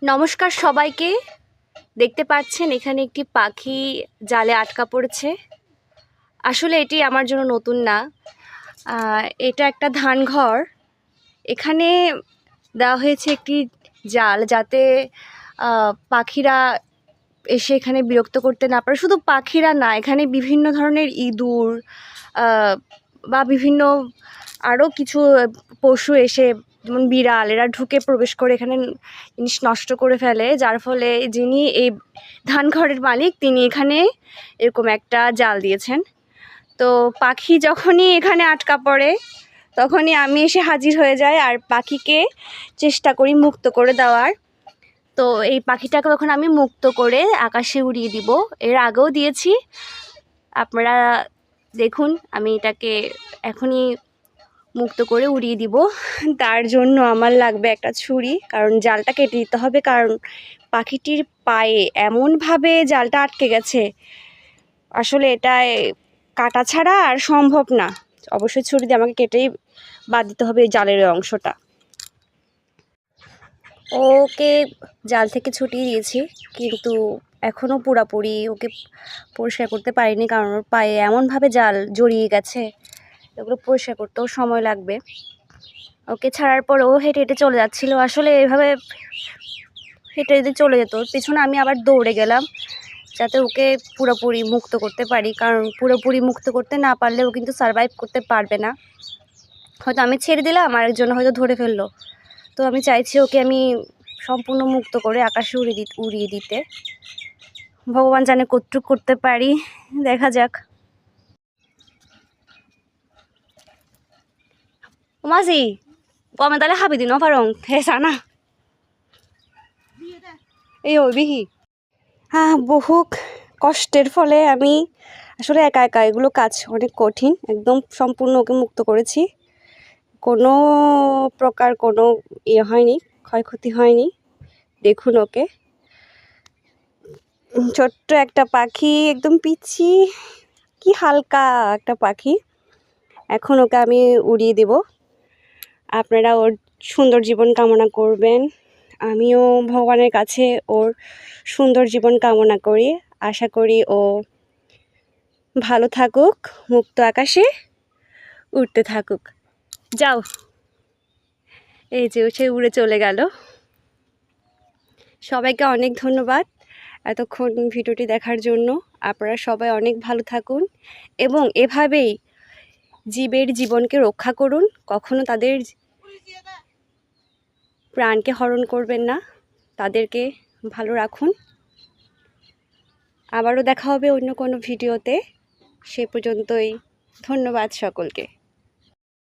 নমস্কার সবাইকে। দেখতে পাচ্ছেন এখানে একটি পাখি জালে আটকা পড়েছে। আসলে এটি আমার জন্য নতুন না, এটা একটা ধান ঘর। এখানে দেওয়া হয়েছে একটি জাল, যাতে পাখিরা এসে এখানে বিরক্ত করতে না পারে। শুধু পাখিরা না, এখানে বিভিন্ন ধরনের ইঁদুর বা বিভিন্ন আরও কিছু পশু এসে, যেমন বিড়াল, এরা ঢুকে প্রবেশ করে এখানে জিনিস নষ্ট করে ফেলে। যার ফলে যিনি এই ধান ঘরের মালিক, তিনি এখানে এরকম একটা জাল দিয়েছেন। তো পাখি যখনই এখানে আটকা পড়ে তখনই আমি এসে হাজির হয়ে যাই আর পাখিকে চেষ্টা করি মুক্ত করে দেওয়ার। তো এই পাখিটাকে তখন আমি মুক্ত করে আকাশে উড়িয়ে দিব। এর আগেও দিয়েছি, আপনারা দেখুন। আমি এটাকে এখনই মুক্ত করে উড়িয়ে দিব। তার জন্য আমার লাগবে একটা ছুরি, কারণ জালটা কেটে দিতে হবে, কারণ পাখিটির পায়ে এমনভাবে জালটা আটকে গেছে, আসলে এটায় কাটা ছাড়া আর সম্ভব না। অবশ্যই ছুরি দিয়ে আমাকে কেটেই বাদ দিতে হবে এই জালের অংশটা। ওকে জাল থেকে ছুটিয়ে দিয়েছি, কিন্তু এখনও পুরাপুরি ওকে পরিষ্কার করতে পারিনি, কারণ ওর পায়ে এমনভাবে জাল জড়িয়ে গেছে, এগুলো পরিষ্কার করতেও সময় লাগবে। ওকে ছাড়ার পর ও হেঁটে হেঁটে চলে যাচ্ছিলো। আসলে এভাবে হেঁটে হেঁটে চলে যেত, ওর পিছনে আমি আবার দৌড়ে গেলাম যাতে ওকে পুরোপুরি মুক্ত করতে পারি, কারণ পুরোপুরি মুক্ত করতে না পারলে ও কিন্তু সারভাইভ করতে পারবে না। হয়তো আমি ছেড়ে দিলাম, আরেকজন হয়তো ধরে ফেললো। তো আমি চাইছি ওকে আমি সম্পূর্ণ মুক্ত করে আকাশে উড়িয়ে দিতে। ভগবান জানে কতটুকু করতে পারি, দেখা যাক। মাঝি কমে তাহলে হাবি দিন পারং হেসা না এই বিহি। হ্যাঁ, বহু কষ্টের ফলে আমি আসলে একা একা, এগুলো কাজ অনেক কঠিন, একদম সম্পূর্ণ ওকে মুক্ত করেছি। কোনো প্রকার কোনো হয়নি, ক্ষয়ক্ষতি হয়নি। দেখুন ওকে, ছোট্ট একটা পাখি, একদম পিচ্ছি, কি হালকা একটা পাখি। এখন ওকে আমি উড়িয়ে দেব। আপনারা ওর সুন্দর জীবন কামনা করবেন। আমিও ভগবানের কাছে ওর সুন্দর জীবন কামনা করি। আশা করি ও ভালো থাকুক, মুক্ত আকাশে উড়তে থাকুক। যাও, এই যে সে উড়ে চলে গেল। সবাইকে অনেক ধন্যবাদ এতক্ষণ ভিডিওটি দেখার জন্য। আপনারা সবাই অনেক ভালো থাকুন এবং এভাবেই জীবের জীবনকে রক্ষা করুন। কখনো তাদের প্রাণকে হরণ করবেন না, তাদেরকে ভালো রাখুন। আবারও দেখা হবে অন্য কোনো ভিডিওতে। সে পর্যন্তই ধন্যবাদ সকলকে।